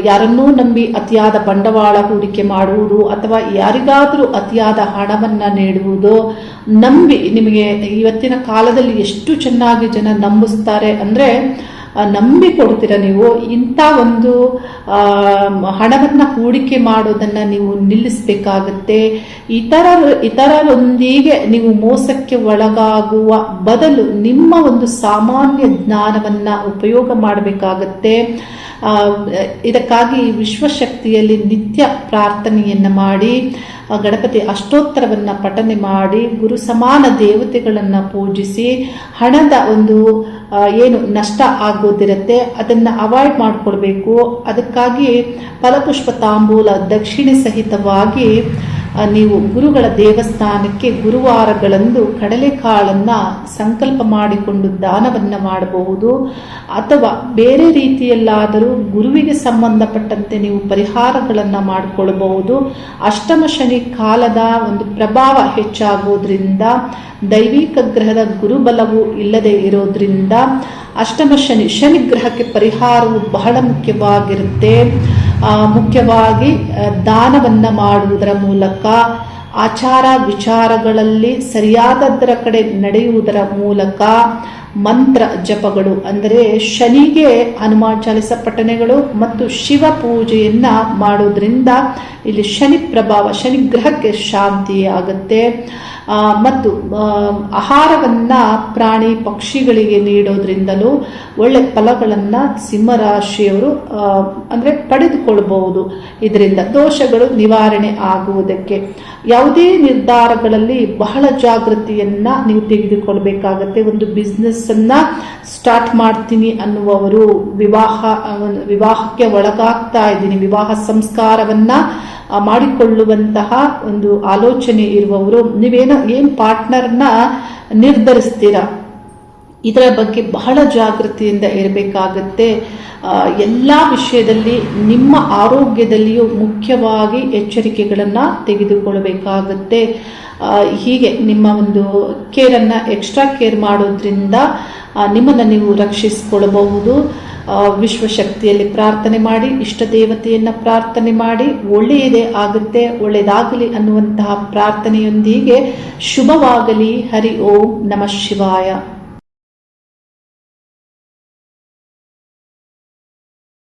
ಯಾರನ್ನೂ ನಂಬಿ ಅತಿಯಾದ ಬಂಡವಾಳ ಹೂಡಿಕೆ ಮಾಡುವುದು, ಅಥವಾ ಯಾರಿಗಾದರೂ ಅತಿಯಾದ ಹಣವನ್ನ ನೀಡುವುದು. ನಂಬಿ ನಿಮಗೆ ಇವತ್ತಿನ ಕಾಲದಲ್ಲಿ ಎಷ್ಟು ಚೆನ್ನಾಗಿ ಜನ ನಂಬಿಸ್ತಾರೆ ಅಂದ್ರೆ ನಂಬಿ ಕೊಡ್ತೀರ ನೀವು. ಇಂಥ ಒಂದು ಹಣವನ್ನ ಹೂಡಿಕೆ ಮಾಡೋದನ್ನ ನೀವು ನಿಲ್ಲಿಸಬೇಕಾಗುತ್ತೆ. ಇತರರೊಂದಿಗೆ ನೀವು ಮೋಸಕ್ಕೆ ಒಳಗಾಗುವ ಬದಲು ನಿಮ್ಮ ಒಂದು ಸಾಮಾನ್ಯ ಜ್ಞಾನವನ್ನ ಉಪಯೋಗ ಮಾಡಬೇಕಾಗತ್ತೆ. ಇದಕ್ಕಾಗಿ ವಿಶ್ವಶಕ್ತಿಯಲ್ಲಿ ನಿತ್ಯ ಪ್ರಾರ್ಥನೆಯನ್ನ ಮಾಡಿ, ಗಣಪತಿ ಅಷ್ಟೋತ್ತರವನ್ನ ಪಠನೆ ಮಾಡಿ, ಗುರು ಸಮಾನ ದೇವತೆಗಳನ್ನ ಪೂಜಿಸಿ, ಹಣದ ಒಂದು ಏನು ನಷ್ಟ ಆಗೋದಿರುತ್ತೆ ಅದನ್ನ ಅವಾಯ್ಡ್ ಮಾಡ್ಕೊಳ್ಬೇಕು. ಅದಕ್ಕಾಗಿ ಫಲಪುಷ್ಪ ತಾಂಬೂಲ ದಕ್ಷಿಣೆ ಸಹಿತವಾಗಿ ನೀವು ಗುರುಗಳ ದೇವಸ್ಥಾನಕ್ಕೆ ಗುರುವಾರಗಳಂದು ಕಡಲೆಕಾಳನ್ನ ಸಂಕಲ್ಪ ಮಾಡಿಕೊಂಡು ದಾನವನ್ನ ಮಾಡಬಹುದು. ಅಥವಾ ಬೇರೆ ರೀತಿಯಲ್ಲಾದರೂ ಗುರುವಿಗೆ ಸಂಬಂಧಪಟ್ಟಂತೆ ನೀವು ಪರಿಹಾರಗಳನ್ನ ಮಾಡಿಕೊಳ್ಳಬಹುದು. ಅಷ್ಟಮ ಶನಿ ಕಾಲದ ಒಂದು ಪ್ರಭಾವ ಹೆಚ್ಚಾಗೋದ್ರಿಂದ, ದೈವಿಕ ಗ್ರಹದ ಗುರುಬಲವು ಇಲ್ಲದೆ ಇರೋದ್ರಿಂದ ಅಷ್ಟಮ ಶನಿ ಗ್ರಹಕ್ಕೆ ಪರಿಹಾರವು ಬಹಳ ಮುಖ್ಯವಾಗಿರುತ್ತೆ. ಮುಖ್ಯವಾಗಿ ದಾನವನ್ನ ಮಾಡುವುದರ ಮೂಲಕ, ಆಚಾರ ವಿಚಾರಗಳಲ್ಲಿ ಸರಿಯಾದದರ ಕಡೆ ನಡೆಯುವುದರ ಮೂಲಕ, ಮಂತ್ರ ಜಪಗಳು ಅಂದರೆ ಶನಿಗೆ ಹನುಮಾನ್ ಚಾಲಿಸ ಪಠನೆಗಳು ಮತ್ತು ಶಿವ ಪೂಜೆಯನ್ನ ಮಾಡೋದ್ರಿಂದ ಇಲ್ಲಿ ಶನಿ ಪ್ರಭಾವ, ಶನಿ ಗ್ರಹಕ್ಕೆ ಶಾಂತಿ ಆಗುತ್ತೆ. ಮತ್ತು ಆಹಾರವನ್ನ ಪ್ರಾಣಿ ಪಕ್ಷಿಗಳಿಗೆ ನೀಡೋದ್ರಿಂದಲೂ ಒಳ್ಳೆ ಫಲಗಳನ್ನ ಸಿಂಹರಾಶಿಯವರು ಅಂದ್ರೆ ಪಡೆದುಕೊಳ್ಳಬಹುದು. ಇದರಿಂದ ದೋಷಗಳು ನಿವಾರಣೆ ಆಗುವುದಕ್ಕೆ ಯಾವುದೇ ನಿರ್ಧಾರಗಳಲ್ಲಿ ಬಹಳ ಜಾಗೃತಿಯನ್ನ ನೀವು ತೆಗೆದುಕೊಳ್ಬೇಕಾಗತ್ತೆ. ಒಂದು ಬಿಸ್ನೆಸ್ ಅನ್ನ ಸ್ಟಾರ್ಟ್ ಮಾಡ್ತೀನಿ ಅನ್ನುವವರು, ವಿವಾಹಕ್ಕೆ ಒಳಗಾಗ್ತಾ ಇದ್ದೀನಿ, ವಿವಾಹ ಸಂಸ್ಕಾರವನ್ನ ಮಾಡಿಕೊಳ್ಳುವಂತಹ ಒಂದು ಆಲೋಚನೆ ಇರುವವರು, ಏನ್ ಪಾರ್ಟ್ನರ್ನ ನಿರ್ಧರಿಸ್ತೀರಾ ಇದರ ಬಗ್ಗೆ ಬಹಳ ಜಾಗೃತಿಯಿಂದ ಇರಬೇಕಾಗತ್ತೆ. ಎಲ್ಲ ವಿಷಯದಲ್ಲಿ ನಿಮ್ಮ ಆರೋಗ್ಯದಲ್ಲಿಯೂ ಮುಖ್ಯವಾಗಿ ಎಚ್ಚರಿಕೆಗಳನ್ನ ತೆಗೆದುಕೊಳ್ಳಬೇಕಾಗತ್ತೆ. ಹೀಗೆ ನಿಮ್ಮ ಒಂದು ಕೇರನ್ನ ಎಕ್ಸ್ಟ್ರಾ ಕೇರ್ ಮಾಡೋದ್ರಿಂದ ನಿಮ್ಮನ್ನು ನೀವು ರಕ್ಷಿಸಿಕೊಳ್ಳಬಹುದು. ವಿಶ್ವಶಕ್ತಿಯಲ್ಲಿ ಪ್ರಾರ್ಥನೆ ಮಾಡಿ, ಇಷ್ಟ ದೇವತೆಯನ್ನ ಪ್ರಾರ್ಥನೆ ಮಾಡಿ, ಒಳ್ಳೆಯದೇ ಆಗುತ್ತೆ, ಒಳ್ಳೆಯದಾಗಲಿ ಅನ್ನುವಂತಹ ಪ್ರಾರ್ಥನೆಯೊಂದಿಗೆ ಶುಭವಾಗಲಿ. ಹರಿ ಓಂ ನಮಃ ಶಿವಾಯ.